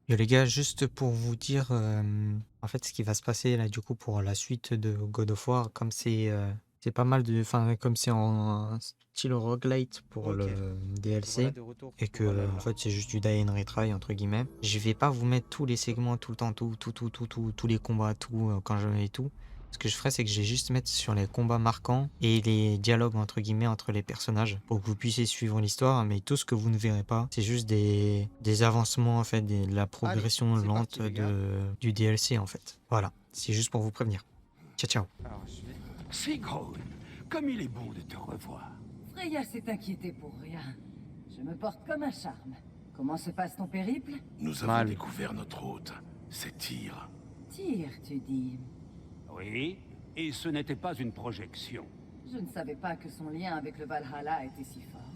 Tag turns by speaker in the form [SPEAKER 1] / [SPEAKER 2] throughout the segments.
[SPEAKER 1] Yo les gars, juste pour vous dire, en fait, ce qui va se passer là, du coup, pour la suite de God of War, comme c'est pas mal de, enfin, comme c'est en style roguelite pour
[SPEAKER 2] Ok,
[SPEAKER 1] le
[SPEAKER 2] voilà
[SPEAKER 1] DLC
[SPEAKER 2] de retour
[SPEAKER 1] et
[SPEAKER 2] au
[SPEAKER 1] que, en
[SPEAKER 2] Valhalla.
[SPEAKER 1] fait, c'est juste du die and retry entre guillemets. Je vais pas vous mettre tous les segments tout le temps, tous les combats, tout quand je mets tout. Ce que je ferais, c'est que je vais juste mettre sur les combats marquants et les dialogues entre guillemets entre les personnages pour que vous puissiez suivre l'histoire. Mais tout ce que vous ne verrez pas, c'est juste des avancements en fait, de la
[SPEAKER 2] Allez,
[SPEAKER 1] progression
[SPEAKER 2] c'est parti
[SPEAKER 1] lente
[SPEAKER 2] les gars.
[SPEAKER 1] du DLC en fait. Voilà, c'est juste pour vous prévenir. Ciao ciao.
[SPEAKER 2] Alors je vais...
[SPEAKER 3] Sigrun, comme il est bon de te revoir.
[SPEAKER 4] Freya s'est inquiétée pour rien. Je me porte comme un charme. Comment se passe ton périple?
[SPEAKER 3] Nous avons
[SPEAKER 2] Mal.
[SPEAKER 3] découvert notre hôte, c'est Tyr.
[SPEAKER 4] Tire, tu dis.
[SPEAKER 3] Oui, et ce n'était pas une projection.
[SPEAKER 4] Je ne savais pas que son lien avec le Valhalla était si fort.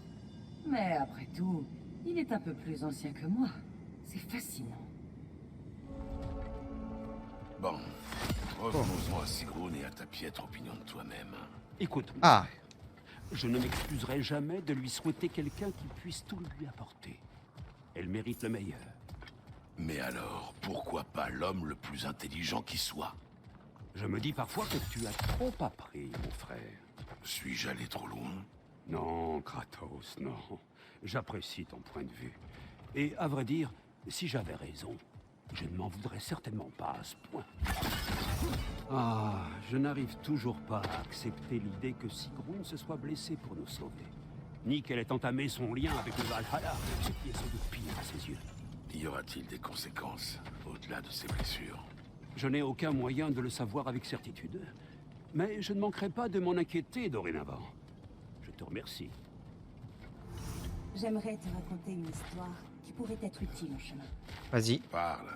[SPEAKER 4] Mais après tout, il est un peu plus ancien que moi. C'est fascinant.
[SPEAKER 3] Bon, revenons-en à Sigrun et à ta piètre opinion de toi-même. Écoute, mon
[SPEAKER 2] Ah,
[SPEAKER 3] frère, je ne m'excuserai jamais de lui souhaiter quelqu'un qui puisse tout lui apporter. Elle mérite le meilleur. Mais alors, pourquoi pas l'homme le plus intelligent qui soit? Je me dis parfois que tu as trop appris, mon frère. Suis-je allé trop loin? Non, Kratos, non. J'apprécie ton point de vue. Et à vrai dire, si j'avais raison, je ne m'en voudrais certainement pas à ce point. Ah, je n'arrive toujours pas à accepter l'idée que Sigrun se soit blessée pour nous sauver. Ni qu'elle ait entamé son lien avec le Valhalla, ce qui est sans doute pire à ses yeux. Y aura-t-il des conséquences, au-delà de ces blessures? Je n'ai aucun moyen de le savoir avec certitude. Mais je ne manquerai pas de m'en inquiéter dorénavant. Je te remercie.
[SPEAKER 5] J'aimerais te raconter une histoire qui pourrait être utile en chemin.
[SPEAKER 1] Vas-y.
[SPEAKER 3] Parle.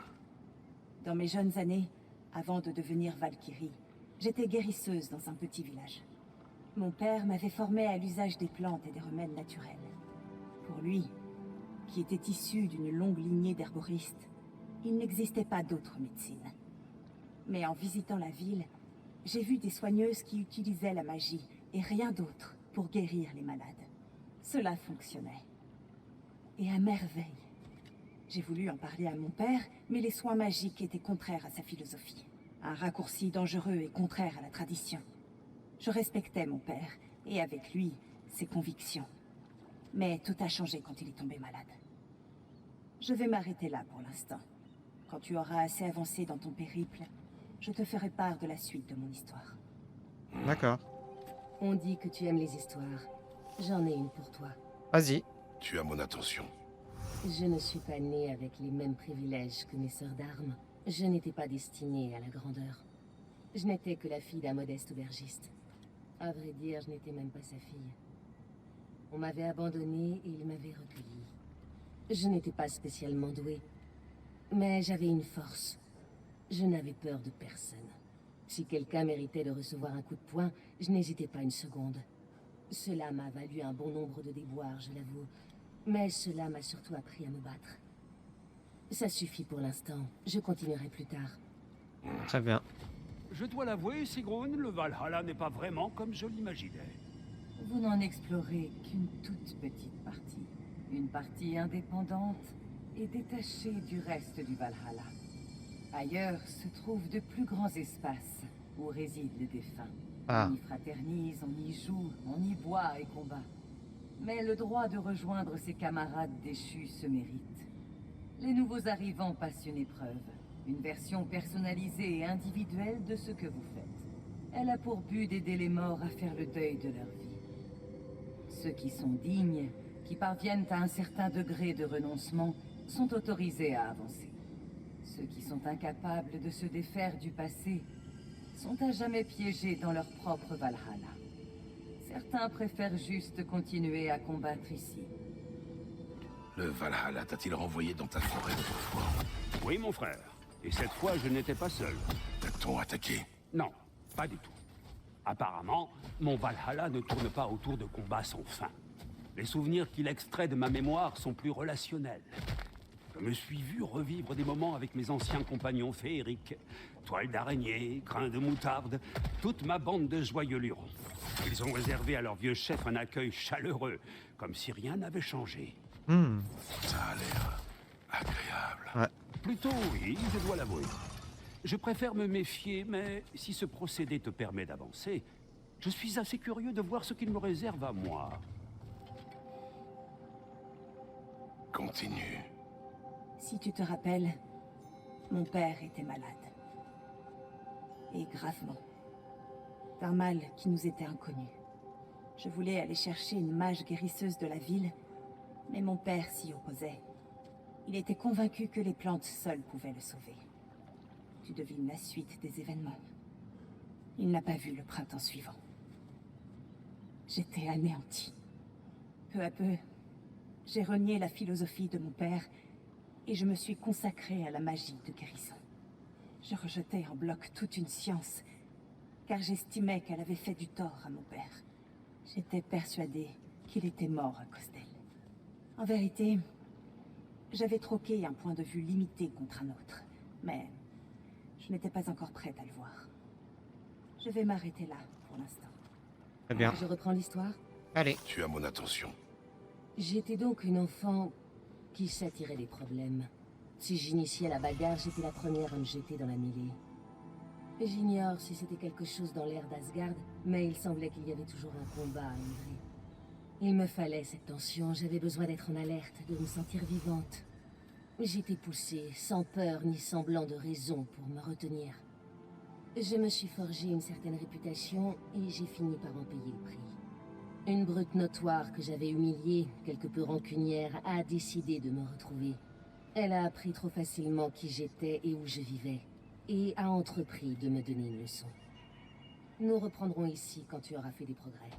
[SPEAKER 5] Dans mes jeunes années, avant de devenir Valkyrie, j'étais guérisseuse dans un petit village. Mon père m'avait formée à l'usage des plantes et des remèdes naturels. Pour lui, qui était issu d'une longue lignée d'herboristes, il n'existait pas d'autre médecine. Mais en visitant la ville, j'ai vu des soigneuses qui utilisaient la magie et rien d'autre pour guérir les malades. Cela fonctionnait. Et à merveille. J'ai voulu en parler à mon père, mais les soins magiques étaient contraires à sa philosophie. Un raccourci dangereux et contraire à la tradition. Je respectais mon père, et avec lui, ses convictions. Mais tout a changé quand il est tombé malade. Je vais m'arrêter là pour l'instant. Quand tu auras assez avancé dans ton périple, je te ferai part de la suite de mon histoire.
[SPEAKER 1] D'accord.
[SPEAKER 5] On dit que tu aimes les histoires. J'en ai une pour toi.
[SPEAKER 1] Vas-y.
[SPEAKER 3] Tu as mon attention.
[SPEAKER 5] Je ne suis pas née avec les mêmes privilèges que mes sœurs d'armes. Je n'étais pas destinée à la grandeur. Je n'étais que la fille d'un modeste aubergiste. À vrai dire, je n'étais même pas sa fille. On m'avait abandonnée et il m'avait recueillie. Je n'étais pas spécialement douée. Mais j'avais une force. Je n'avais peur de personne. Si quelqu'un méritait de recevoir un coup de poing, je n'hésitais pas une seconde. Cela m'a valu un bon nombre de déboires, je l'avoue. Mais cela m'a surtout appris à me battre. Ça suffit pour l'instant. Je continuerai plus tard.
[SPEAKER 1] Très bien.
[SPEAKER 3] Je dois l'avouer, Sigrun, le Valhalla n'est pas vraiment comme je l'imaginais.
[SPEAKER 4] Vous n'en explorez qu'une toute petite partie. Une partie indépendante et détachée du reste du Valhalla. Ailleurs se trouvent de plus grands espaces où résident les défunts.
[SPEAKER 1] Ah.
[SPEAKER 4] On y fraternise, on y joue, on y boit et combat. Mais le droit de rejoindre ses camarades déchus se mérite. Les nouveaux arrivants passent une épreuve. Une version personnalisée et individuelle de ce que vous faites. Elle a pour but d'aider les morts à faire le deuil de leur vie. Ceux qui sont dignes, qui parviennent à un certain degré de renoncement, sont autorisés à avancer. Ceux qui sont incapables de se défaire du passé sont à jamais piégés dans leur propre Valhalla. Certains préfèrent juste continuer à combattre ici.
[SPEAKER 3] Le Valhalla t'a-t-il renvoyé dans ta forêt d'autrefois? Oui, mon frère. Et cette fois, je n'étais pas seul. T'a-t-on attaqué? Non, pas du tout. Apparemment, mon Valhalla ne tourne pas autour de combats sans fin. Les souvenirs qu'il extrait de ma mémoire sont plus relationnels. Je me suis vu revivre des moments avec mes anciens compagnons féeriques. Toiles d'araignée, grains de moutarde, toute ma bande de joyeux lurons. Ils ont réservé à leur vieux chef un accueil chaleureux, comme si rien n'avait changé.
[SPEAKER 1] Hmm.
[SPEAKER 3] Ça a l'air Agréable.
[SPEAKER 1] Ouais.
[SPEAKER 3] Plutôt oui, je dois l'avouer. Je préfère me méfier, mais si ce procédé te permet d'avancer, je suis assez curieux de voir ce qu'il me réserve à moi.
[SPEAKER 2] Continue.
[SPEAKER 5] Si tu te rappelles, mon père était malade. Et gravement. D'un mal qui nous était inconnu. Je voulais aller chercher une mage guérisseuse de la ville, mais mon père s'y opposait. Il était convaincu que les plantes seules pouvaient le sauver. Tu devines la suite des événements. Il n'a pas vu le printemps suivant. J'étais anéantie. Peu à peu, j'ai renié la philosophie de mon père et je me suis consacrée à la magie de guérison. Je rejetais en bloc toute une science, car j'estimais qu'elle avait fait du tort à mon père. J'étais persuadée qu'il était mort à cause d'elle. En vérité, j'avais troqué un point de vue limité contre un autre, mais je n'étais pas encore prête à le voir. Je vais m'arrêter là pour l'instant.
[SPEAKER 1] Très bien.
[SPEAKER 4] Je reprends l'histoire.
[SPEAKER 1] Allez.
[SPEAKER 2] Tu as mon attention.
[SPEAKER 4] J'étais donc une enfant qui s'attirait des problèmes. Si j'initiais à la bagarre, j'étais la première à me jeter dans la mêlée. J'ignore si c'était quelque chose dans l'air d'Asgard, mais il semblait qu'il y avait toujours un combat à livrer. Il me fallait cette tension, j'avais besoin d'être en alerte, de me sentir vivante. J'étais poussée, sans peur ni semblant de raison pour me retenir. Je me suis forgé une certaine réputation et j'ai fini par en payer le prix. Une brute notoire que j'avais humiliée, quelque peu rancunière, a décidé de me retrouver. Elle a appris trop facilement qui j'étais et où je vivais, et a entrepris de me donner une leçon. Nous reprendrons ici quand tu auras fait des progrès.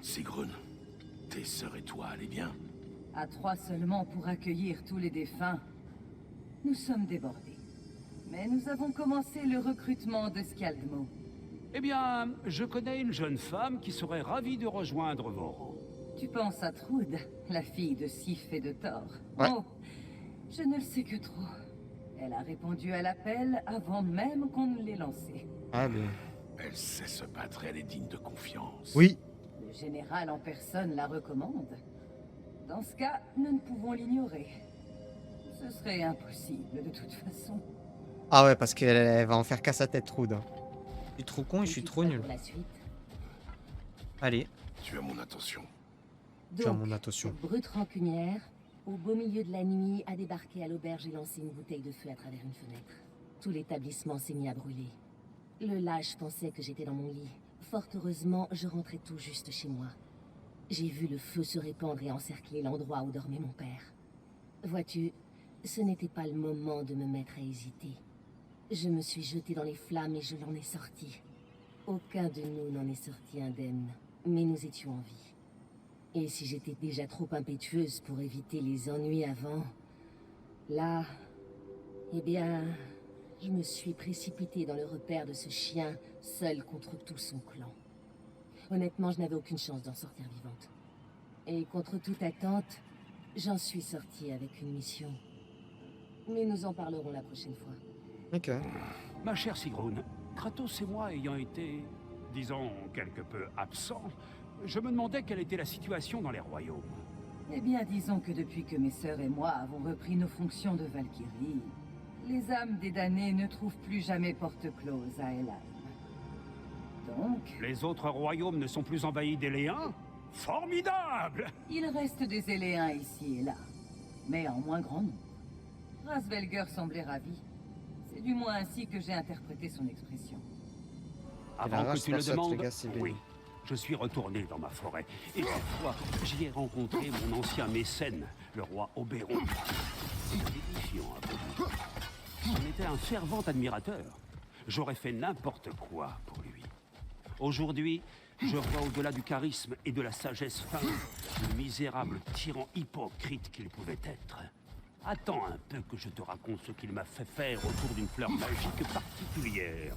[SPEAKER 3] Sigrun, tes sœurs et toi allez bien?
[SPEAKER 4] À 3 seulement pour accueillir tous les défunts. Nous sommes débordés. Mais nous avons commencé le recrutement de Skaldmo.
[SPEAKER 3] Eh bien, je connais une jeune femme qui serait ravie de rejoindre vos rangs.
[SPEAKER 4] Tu penses à Trud, la fille de Sif et de Thor.
[SPEAKER 1] Ouais.
[SPEAKER 4] Oh, je ne le sais que trop. Elle a répondu à l'appel avant même qu'on ne l'ait lancé.
[SPEAKER 1] Allez.
[SPEAKER 3] Elle sait se battre et elle est digne de confiance.
[SPEAKER 1] Oui.
[SPEAKER 4] Le général en personne la recommande. Dans ce cas, nous ne pouvons l'ignorer. Ce serait impossible de toute façon.
[SPEAKER 1] Ah ouais, parce qu'elle va en faire qu'à sa tête, Trud. Je suis trop con et je suis
[SPEAKER 4] Es-tu
[SPEAKER 1] trop
[SPEAKER 4] prêt
[SPEAKER 1] nul.
[SPEAKER 4] pour la suite?
[SPEAKER 1] Allez.
[SPEAKER 2] Tu as mon attention.
[SPEAKER 1] Tu as
[SPEAKER 4] Donc,
[SPEAKER 1] mon attention.
[SPEAKER 4] cette brute rancunière, au beau milieu de la nuit, a débarqué à l'auberge et lancé une bouteille de feu à travers une fenêtre. Tout l'établissement s'est mis à brûler. Le lâche pensait que j'étais dans mon lit. Fort heureusement, je rentrais tout juste chez moi. J'ai vu le feu se répandre et encercler l'endroit où dormait mon père. Vois-tu, ce n'était pas le moment de me mettre à hésiter. Je me suis jetée dans les flammes et je l'en ai sorti. Aucun de nous n'en est sorti indemne, mais nous étions en vie. Et si j'étais déjà trop impétueuse pour éviter les ennuis avant, là, eh bien, je me suis précipitée dans le repère de ce chien, seul contre tout son clan. Honnêtement, je n'avais aucune chance d'en sortir vivante. Et contre toute attente, j'en suis sortie avec une mission. Mais nous en parlerons la prochaine fois.
[SPEAKER 1] Ok.
[SPEAKER 3] Ma chère Sigrun, Kratos et moi ayant été, disons, quelque peu absents, je me demandais quelle était la situation dans les royaumes.
[SPEAKER 4] Eh bien, disons que depuis que mes sœurs et moi avons repris nos fonctions de Valkyrie, les âmes des damnés ne trouvent plus jamais porte close à Helheim. Donc,
[SPEAKER 3] Les autres royaumes ne sont plus envahis d'Éléens? Formidable!
[SPEAKER 4] il reste des Éléens ici et là, mais en moins grand nombre. Rasvelger semblait ravi. C'est du moins ainsi que j'ai interprété son expression.
[SPEAKER 3] Avant
[SPEAKER 1] arrache
[SPEAKER 3] que tu
[SPEAKER 1] la
[SPEAKER 3] le
[SPEAKER 1] sotte,
[SPEAKER 3] demandes,
[SPEAKER 1] les gars, c'est
[SPEAKER 3] oui,
[SPEAKER 1] béni.
[SPEAKER 3] je suis retourné dans ma forêt. Et cette fois, j'y ai rencontré mon ancien mécène, le roi Oberon. Édifiant à peu. J'en étais un fervent admirateur. J'aurais fait n'importe quoi pour lui. Aujourd'hui, je vois au-delà du charisme et de la sagesse fin, le misérable tyran hypocrite qu'il pouvait être. Attends un peu que je te raconte ce qu'il m'a fait faire autour d'une fleur magique particulière.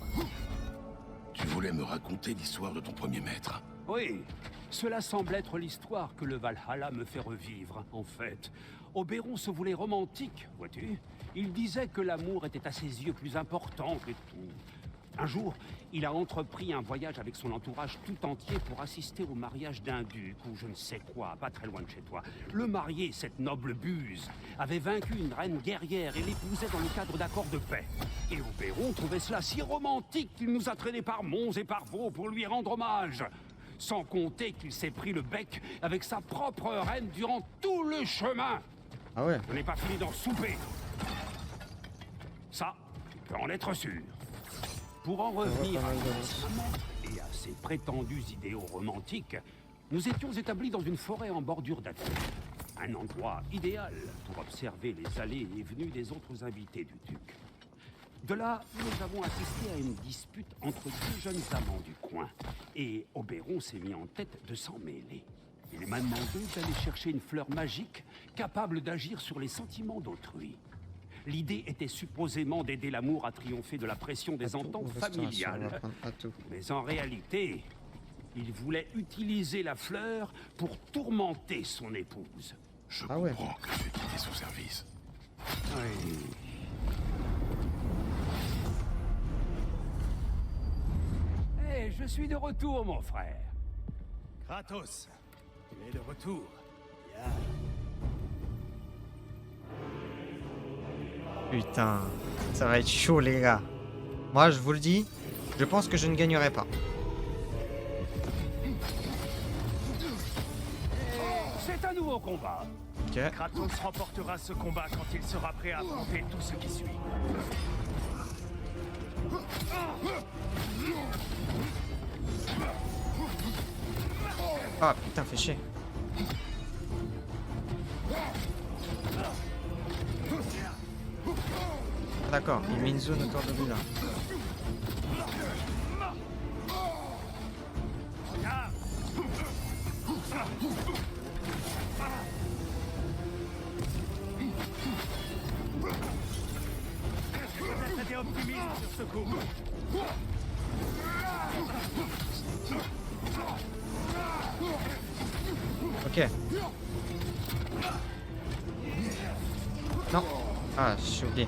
[SPEAKER 2] Tu voulais me raconter l'histoire de ton premier maître.
[SPEAKER 3] Oui, cela semble être l'histoire que le Valhalla me fait revivre, en fait. Oberon se voulait romantique, vois-tu. Il disait que l'amour était à ses yeux plus important que tout. Un jour, il a entrepris un voyage avec son entourage tout entier pour assister au mariage d'un duc ou je ne sais quoi, pas très loin de chez toi. Le marié, cette noble buse, avait vaincu une reine guerrière et l'épousait dans le cadre d'accords de paix. Et Oberon trouvait cela si romantique qu'il nous a traînés par monts et par vaux pour lui rendre hommage. Sans compter qu'il s'est pris le bec avec sa propre reine durant tout le chemin.
[SPEAKER 1] Ah ouais.
[SPEAKER 3] Je n'ai pas fini d'en souper. Ça, tu peux en être sûr. Pour en revenir à et à ses prétendus idéaux romantiques, nous étions établis dans une forêt en bordure d'Athènes. Un endroit idéal pour observer les allées et venues des autres invités du duc. De là, nous avons assisté à une dispute entre deux jeunes amants du coin. Et Oberon s'est mis en tête de s'en mêler. Il m'a demandé d'aller chercher une fleur magique capable d'agir sur les sentiments d'autrui. L'idée était supposément d'aider l'amour à triompher de la pression des ententes familiales. Mais en réalité, il voulait utiliser la fleur pour tourmenter son épouse.
[SPEAKER 2] Je comprends que je vais quitter son service.
[SPEAKER 3] Oui. Hey, je suis de retour, mon frère.
[SPEAKER 6] Kratos, tu es de retour.
[SPEAKER 1] Putain, ça va être chaud les gars. Moi je vous le dis, je pense que je ne gagnerai pas.
[SPEAKER 3] C'est un nouveau combat.
[SPEAKER 1] Ok.
[SPEAKER 6] Kratos remportera ce combat quand il sera prêt à affronter tout ce qui suit.
[SPEAKER 1] Ah putain, fais chier. D'accord, il met une zone autour de lui là.
[SPEAKER 6] J'étais optimiste sur ce coup.
[SPEAKER 1] Ok. Non. Ah, j'ai oublié.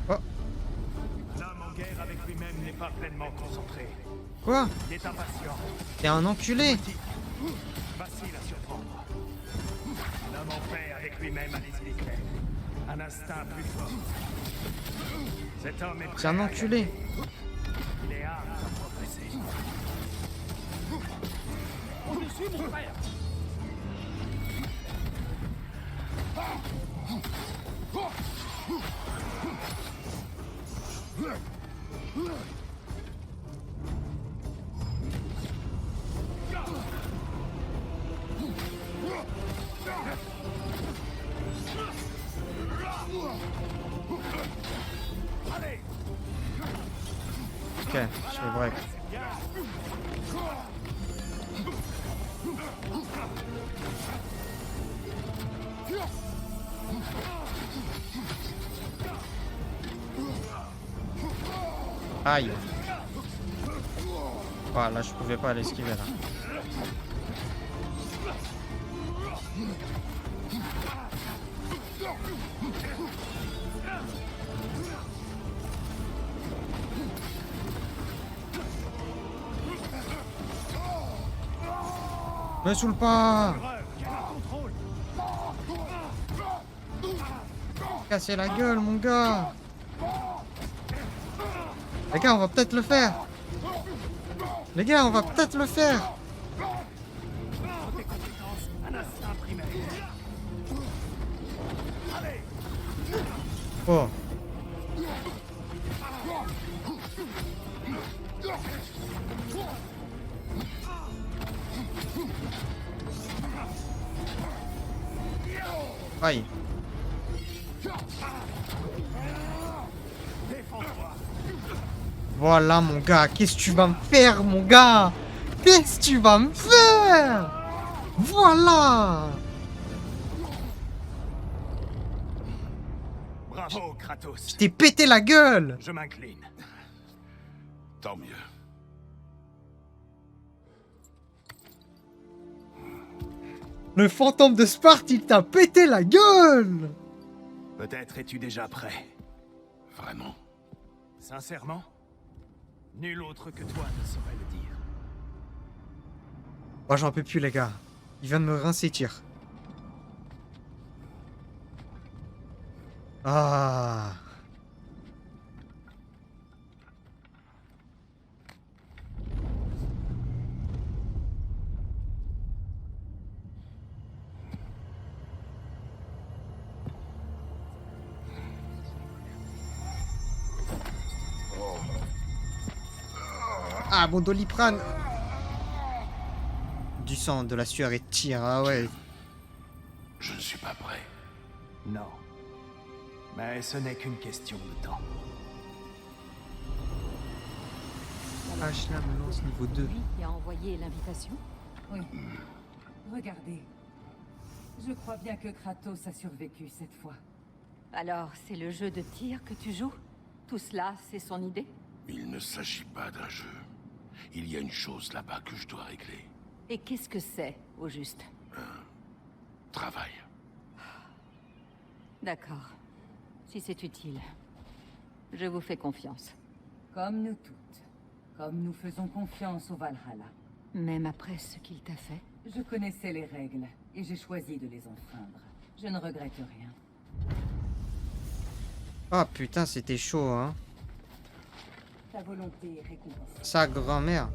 [SPEAKER 1] Oh.
[SPEAKER 6] L'homme en guerre avec lui-même n'est pas pleinement concentré.
[SPEAKER 1] Quoi?
[SPEAKER 6] Il est impatient.
[SPEAKER 1] T'es un enculé.
[SPEAKER 6] Facile à surprendre. L'homme en paix avec lui-même a les idées claires. Un instinct plus fort. Cet homme est prêt.
[SPEAKER 1] C'est un enculé.
[SPEAKER 6] Il est apte à progresser.
[SPEAKER 3] Au-dessus, mon frère.
[SPEAKER 1] Ok, je fais break. Aïe. Ah, là je pouvais pas l'esquiver là. Me saoule pas. Casser la gueule mon gars. Les gars, on va peut-être le faire. Les gars, on va peut-être le faire. Oh. Aïe. Voilà mon gars, qu'est-ce que tu vas me faire mon gars? Qu'est-ce que tu vas me faire? Voilà.
[SPEAKER 6] Bravo, Kratos.
[SPEAKER 1] Je t'ai pété la gueule!
[SPEAKER 6] Je m'incline.
[SPEAKER 2] Tant mieux.
[SPEAKER 1] Le fantôme de Sparte, il t'a pété la gueule!
[SPEAKER 6] Peut-être es-tu déjà prêt.
[SPEAKER 2] Vraiment.
[SPEAKER 6] Sincèrement, nul autre que toi ne saurait le dire.
[SPEAKER 1] Oh, j'en peux plus, les gars. Il vient de me rincer tir. Ah. Ah, mon Doliprane. Du sang, de la sueur et de tir, ah ouais.
[SPEAKER 2] Je ne suis pas prêt.
[SPEAKER 6] Non. Mais ce n'est qu'une question de temps.
[SPEAKER 1] H-Lab lance niveau 2.
[SPEAKER 7] Lui qui a envoyé l'invitation?
[SPEAKER 4] Oui. Regardez. Je crois bien que Kratos a survécu cette fois.
[SPEAKER 7] Alors, c'est le jeu de tir que tu joues? Tout cela, c'est son idée?
[SPEAKER 2] Il ne s'agit pas d'un jeu. Il y a une chose là-bas que je dois régler.
[SPEAKER 7] Et qu'est-ce que c'est, au juste?
[SPEAKER 2] Travail.
[SPEAKER 7] D'accord. Si c'est utile. Je vous fais confiance.
[SPEAKER 4] Comme nous toutes. Comme nous faisons confiance au Valhalla.
[SPEAKER 7] Même après ce qu'il t'a fait?
[SPEAKER 4] Je connaissais les règles et j'ai choisi de les enfreindre. Je ne regrette rien.
[SPEAKER 1] Ah putain, c'était chaud, hein.
[SPEAKER 5] Ta volonté est récompensée.
[SPEAKER 1] Sa grand-mère.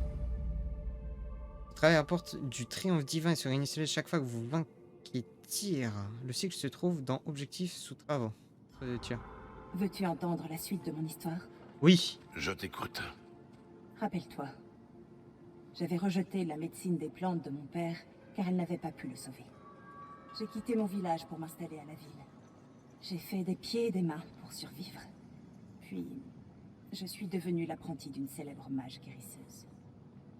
[SPEAKER 1] Le travail apporte du triomphe divin et se réinitialise chaque fois que vous vainquez tir. Le cycle se trouve dans Objectif sous travaux. De tir.
[SPEAKER 5] Veux-tu entendre la suite de mon histoire?
[SPEAKER 1] Oui.
[SPEAKER 2] Je t'écoute.
[SPEAKER 5] Rappelle-toi. J'avais rejeté la médecine des plantes de mon père car elle n'avait pas pu le sauver. J'ai quitté mon village pour m'installer à la ville. J'ai fait des pieds et des mains pour survivre. Puis, je suis devenue l'apprentie d'une célèbre mage guérisseuse.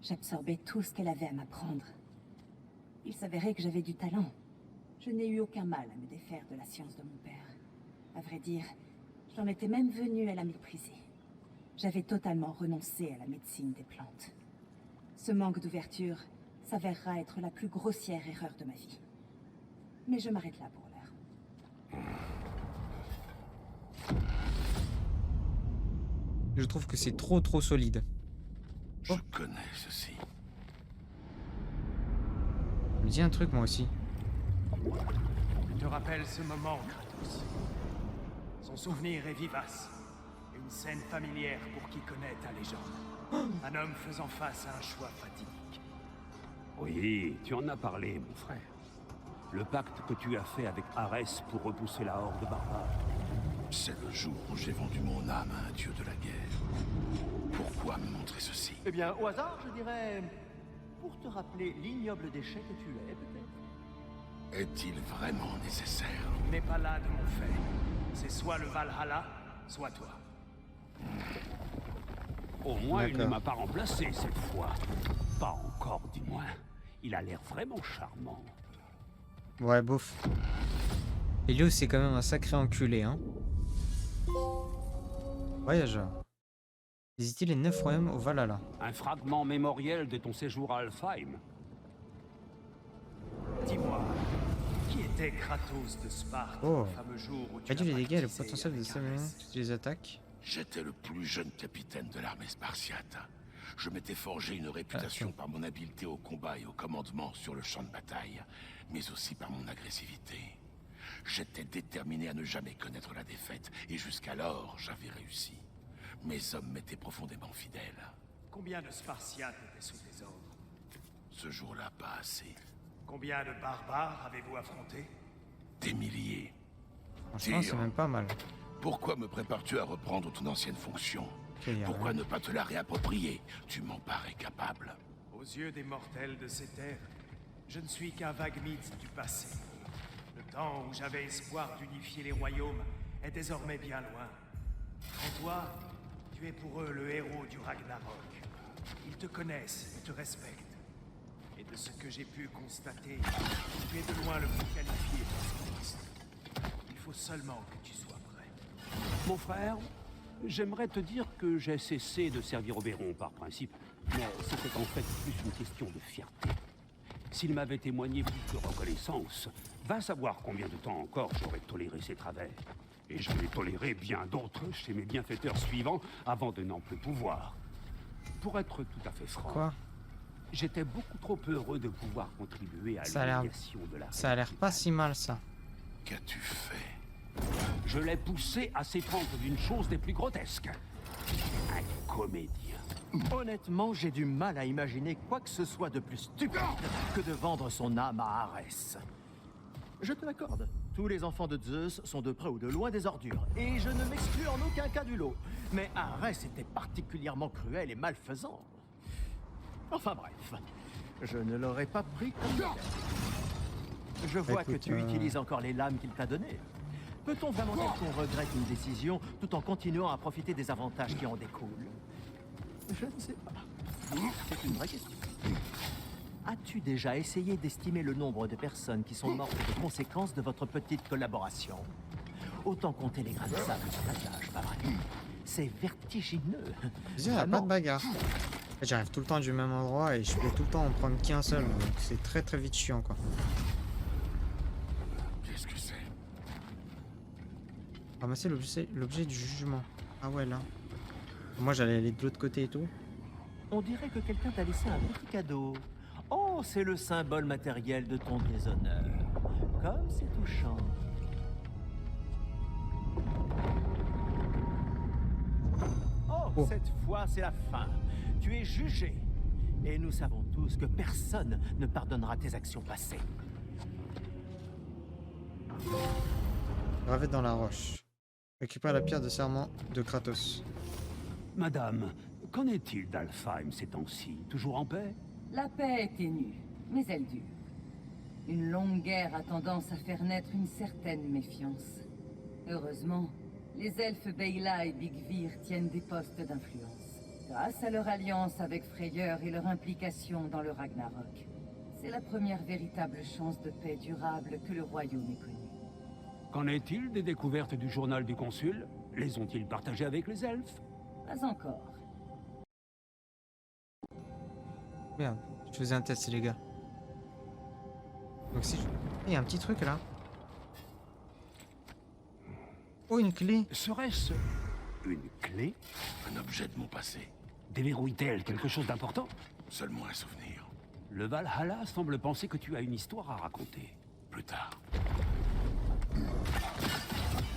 [SPEAKER 5] J'absorbais tout ce qu'elle avait à m'apprendre. Il s'avérait que j'avais du talent. Je n'ai eu aucun mal à me défaire de la science de mon père. À vrai dire, j'en étais même venue à la mépriser. J'avais totalement renoncé à la médecine des plantes. Ce manque d'ouverture s'avérera être la plus grossière erreur de ma vie. Mais je m'arrête là pour l'heure.
[SPEAKER 1] Je trouve que c'est trop solide.
[SPEAKER 2] Je connais ceci.
[SPEAKER 1] Me dis un truc moi aussi.
[SPEAKER 6] Tu te rappelles ce moment, Kratos. Son souvenir est vivace. Une scène familière pour qui connaît ta légende. Un homme faisant face à un choix fatidique.
[SPEAKER 3] Oui, tu en as parlé, mon frère. Le pacte que tu as fait avec Arès pour repousser la horde barbare.
[SPEAKER 2] C'est le jour où j'ai vendu mon âme à un dieu de la guerre. Pourquoi me montrer ceci?
[SPEAKER 8] Eh bien, au hasard, je dirais... pour te rappeler l'ignoble déchet que tu es, peut-être.
[SPEAKER 2] Est-il vraiment nécessaire?
[SPEAKER 6] Tu n'es pas là de mon fait. C'est soit le Valhalla, soit toi.
[SPEAKER 3] Au moins, il ne
[SPEAKER 1] D'accord.
[SPEAKER 3] m'a pas remplacé cette fois. Pas encore, du moins. Il a l'air vraiment charmant.
[SPEAKER 1] Ouais, bof. Helios, c'est quand même un sacré enculé, hein. Voyageur. Visitez les 9 royaumes au Valhalla.
[SPEAKER 3] Un fragment mémoriel de ton séjour à Alfheim.
[SPEAKER 6] Dis-moi, qui était Kratos de Sparte,
[SPEAKER 1] Oh.
[SPEAKER 6] le fameux jour où tu
[SPEAKER 1] Réduit les
[SPEAKER 6] as
[SPEAKER 1] dégâts et le
[SPEAKER 6] pactisé
[SPEAKER 1] potentiel de
[SPEAKER 6] avec
[SPEAKER 1] stamina
[SPEAKER 6] Arès?
[SPEAKER 1] toutes les attaques.
[SPEAKER 2] J'étais le plus jeune capitaine de l'armée spartiate. Je m'étais forgé une réputation par mon habileté au combat et au commandement sur le champ de bataille, mais aussi par mon agressivité. J'étais déterminé à ne jamais connaître la défaite, et jusqu'alors, j'avais réussi. Mes hommes m'étaient profondément fidèles.
[SPEAKER 6] Combien de Spartiates étaient sous tes ordres?
[SPEAKER 2] Ce jour-là, pas assez.
[SPEAKER 6] Combien de barbares avez-vous affrontés?
[SPEAKER 2] Des milliers.
[SPEAKER 1] Franchement, c'est
[SPEAKER 2] Tire.
[SPEAKER 1] même pas mal.
[SPEAKER 2] Pourquoi me prépares-tu à reprendre ton ancienne fonction?
[SPEAKER 1] Ok, y a
[SPEAKER 2] Pourquoi
[SPEAKER 1] rien.
[SPEAKER 2] ne pas te la réapproprier? Tu m'en parais capable.
[SPEAKER 6] Aux yeux des mortels de ces terres, je ne suis qu'un vague mythe du passé. Le temps où j'avais espoir d'unifier les royaumes est désormais bien loin. En toi, tu es pour eux le héros du Ragnarok. Ils te connaissent et te respectent. Et de ce que j'ai pu constater, tu es de loin le plus qualifié pour ce poste. Il faut seulement que tu sois prêt.
[SPEAKER 3] Mon frère, j'aimerais te dire que j'ai cessé de servir Oberon par principe, mais c'était en fait plus une question de fierté. S'il m'avait témoigné plus de reconnaissance, va savoir combien de temps encore j'aurais toléré ses travers. Et j'en ai toléré bien d'autres chez mes bienfaiteurs suivants avant de n'en plus pouvoir. Pour être tout à fait franc,
[SPEAKER 1] Quoi?
[SPEAKER 3] j'étais beaucoup trop heureux de pouvoir contribuer à l'humiliation de la
[SPEAKER 1] Ça a l'air pas si mal, ça.
[SPEAKER 2] Qu'as-tu fait?
[SPEAKER 3] Je l'ai poussé à s'éprendre d'une chose des plus grotesques. Un comédien.
[SPEAKER 8] Honnêtement, j'ai du mal à imaginer quoi que ce soit de plus stupide que de vendre son âme à Arès. Je te l'accorde. Tous les enfants de Zeus sont de près ou de loin des ordures, et je ne m'exclus en aucun cas du lot. Mais Arès était particulièrement cruel et malfaisant. Enfin bref, je ne l'aurais pas pris comme modèle. Je vois que tu utilises encore les lames qu'il t'a données. Peut-on vraiment dire qu'on regrette une décision tout en continuant à profiter des avantages qui en découlent? Je ne sais pas. C'est une vraie question. As-tu déjà essayé d'estimer le nombre de personnes qui sont mortes de conséquences de votre petite collaboration? Autant compter les grains de sable sur la plage, pas vrai? C'est vertigineux.
[SPEAKER 1] Il n'y a pas de bagarre. J'arrive tout le temps du même endroit et je peux tout le temps en prendre qu'un seul. Donc c'est très très vite chiant, quoi.
[SPEAKER 2] Qu'est-ce que c'est?
[SPEAKER 1] Ramasser l'objet du jugement. Ah ouais, là. Moi, j'allais aller de l'autre côté et tout.
[SPEAKER 8] On dirait que quelqu'un t'a laissé un petit cadeau. Oh, c'est le symbole matériel de ton déshonneur. Comme c'est touchant. Oh, cette fois, c'est la fin. Tu es jugé. Et nous savons tous que personne ne pardonnera tes actions passées.
[SPEAKER 1] Gravé dans la roche. Récupère la pierre de serment de Kratos.
[SPEAKER 3] Madame, qu'en est-il d'Alfheim ces temps-ci? Toujours en paix?
[SPEAKER 4] La paix est ténue, mais elle dure. Une longue guerre a tendance à faire naître une certaine méfiance. Heureusement, les elfes Beyla et Bigvir tiennent des postes d'influence, grâce à leur alliance avec Freyeur et leur implication dans le Ragnarok. C'est la première véritable chance de paix durable que le royaume ait connue.
[SPEAKER 3] Qu'en est-il des découvertes du journal du consul? Les ont-ils partagées avec les elfes?
[SPEAKER 4] Pas encore.
[SPEAKER 1] Merde, je faisais un test, les gars. Donc si je... Il y a un petit truc là. Oh, une clé.
[SPEAKER 3] Serait-ce une clé?
[SPEAKER 2] Un objet de mon passé.
[SPEAKER 3] Déverrouille-t-elle quelque chose d'important?
[SPEAKER 2] Seulement un souvenir.
[SPEAKER 3] Le Valhalla semble penser que tu as une histoire à raconter.
[SPEAKER 2] Plus tard.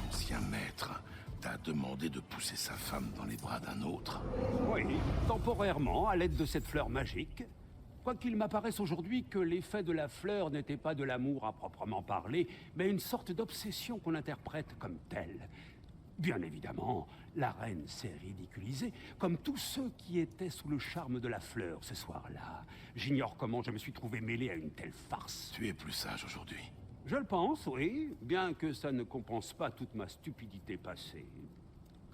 [SPEAKER 2] L'ancien maître t'a demandé de pousser sa femme dans les bras d'un autre.
[SPEAKER 3] Oui, temporairement, à l'aide de cette fleur magique. Quoiqu'il m'apparaisse aujourd'hui que l'effet de la fleur n'était pas de l'amour à proprement parler, mais une sorte d'obsession qu'on interprète comme telle. Bien évidemment, la reine s'est ridiculisée, comme tous ceux qui étaient sous le charme de la fleur ce soir-là. J'ignore comment je me suis trouvé mêlé à une telle farce.
[SPEAKER 2] Tu es plus sage aujourd'hui.
[SPEAKER 3] Je le pense, oui, bien que ça ne compense pas toute ma stupidité passée.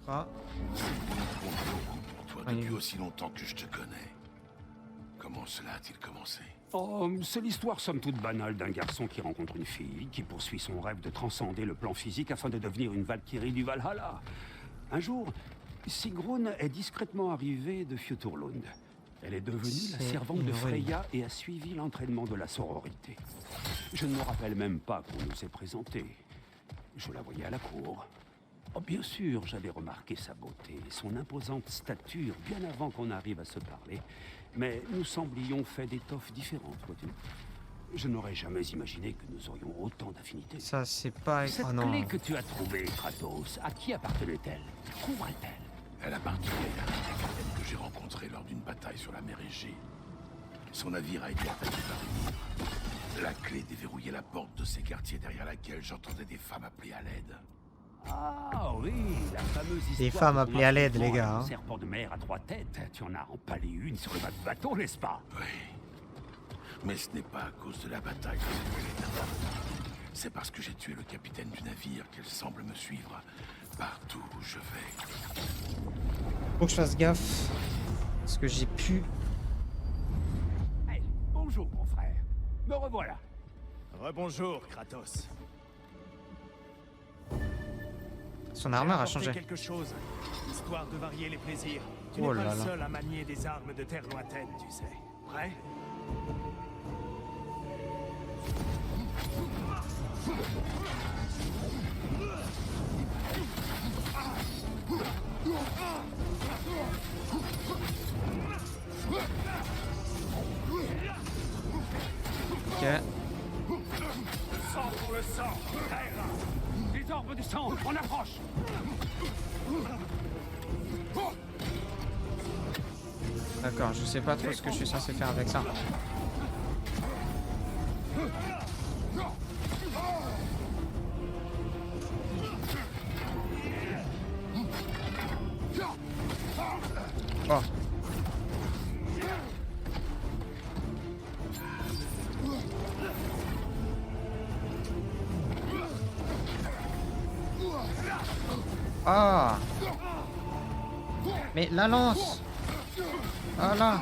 [SPEAKER 1] Ah.
[SPEAKER 2] Pour toi depuis aussi longtemps que je te connais. Comment cela a-t-il commencé?
[SPEAKER 3] Oh, c'est l'histoire somme toute banale d'un garçon qui rencontre une fille, qui poursuit son rêve de transcender le plan physique afin de devenir une Valkyrie du Valhalla. Un jour, Sigrun est discrètement arrivée de Fjoturlund. Elle est devenue la servante de Freya et a suivi l'entraînement de la sororité. Je ne me rappelle même pas qu'on nous ait présenté. Je la voyais à la cour. Oh, bien sûr, j'avais remarqué sa beauté, son imposante stature, bien avant qu'on arrive à se parler. Mais nous semblions faits d'étoffes différentes, vois-tu. Je n'aurais jamais imaginé que nous aurions autant d'affinités.
[SPEAKER 1] Ça, c'est pas...
[SPEAKER 3] Cette
[SPEAKER 1] oh, non.
[SPEAKER 3] clé que tu as trouvée, Kratos, à qui appartenait-elle? Qu'ouvrait-elle?
[SPEAKER 2] Elle appartenait à un capitaine que j'ai rencontré lors d'une bataille sur la mer Égée. Son navire a été attaqué par une hydre. La clé déverrouillait la porte de ces quartiers derrière laquelle j'entendais des femmes appeler à l'aide.
[SPEAKER 3] Ah oui, la fameuse histoire...
[SPEAKER 1] Des femmes appelées à l'aide, les gars.
[SPEAKER 3] Un serpent de mer à 3 têtes. Tu en as empalé une sur le bas de bateau, n'est-ce pas?
[SPEAKER 2] Oui. Mais ce n'est pas à cause de la bataille que cette clé est importante. C'est parce que j'ai tué le capitaine du navire qu'elle semble me suivre partout où je vais.
[SPEAKER 1] Faut que je fasse gaffe. Parce que j'ai pu...
[SPEAKER 3] Hey, bonjour, mon frère. Me revoilà.
[SPEAKER 6] Rebonjour, Kratos.
[SPEAKER 1] Son armure a
[SPEAKER 6] apporté
[SPEAKER 1] changé.
[SPEAKER 6] quelque chose, histoire de varier les plaisirs. Tu
[SPEAKER 1] Oh
[SPEAKER 6] n'es pas
[SPEAKER 1] là
[SPEAKER 6] le
[SPEAKER 1] là.
[SPEAKER 6] seul à manier des armes de terre lointaine, tu sais. Prêt?
[SPEAKER 1] Ok.
[SPEAKER 3] Sang pour le sang. Terre. Les orbes du sang, on approche.
[SPEAKER 1] D'accord, je sais pas trop ce que je suis censé faire avec ça. Oh. Ah. Mais la lance. Ah là.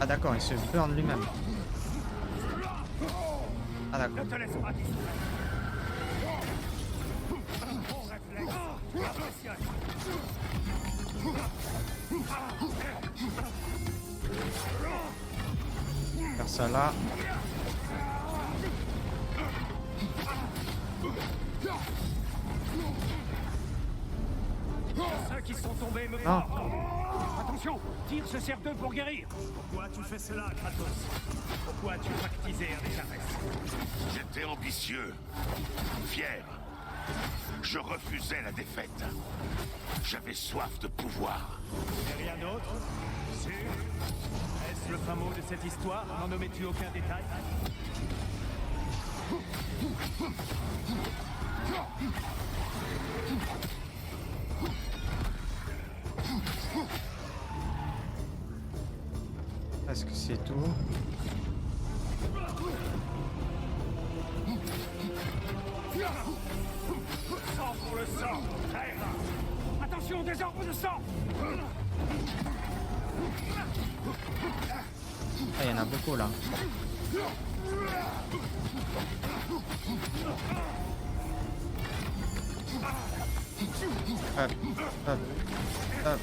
[SPEAKER 1] Ah d'accord, il se burn lui-même. Ah d'accord.
[SPEAKER 3] Ne te laisse pas distraire. Bon réflexe. Impressionne.
[SPEAKER 1] Faire ça là.
[SPEAKER 3] Ceux qui sont tombés me
[SPEAKER 1] Non.
[SPEAKER 3] parlent. Attention, tire se sert d'eux pour guérir.
[SPEAKER 6] Pourquoi tu fais cela, Kratos? Pourquoi tu pactisais avec Arès?
[SPEAKER 2] J'étais ambitieux, fier. Je refusais la défaite. J'avais soif de pouvoir.
[SPEAKER 6] Et rien d'autre? Sûr? Est-ce le fin mot de cette histoire? N'en ommets-tu aucun détail?
[SPEAKER 1] Est-ce que c'est tout?
[SPEAKER 3] Sang pour le sang. Terre. Attention, des orbes de sang.
[SPEAKER 1] Ah, il y en a beaucoup là. Hop, hop, hop.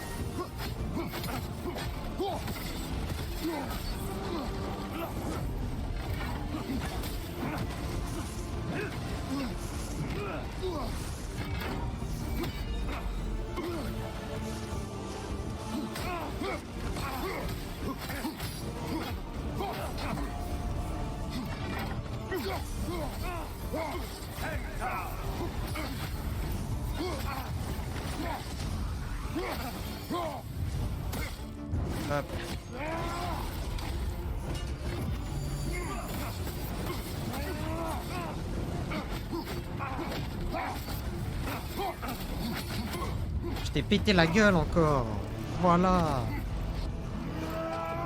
[SPEAKER 1] Hop. Je t'ai pété la gueule encore. Voilà.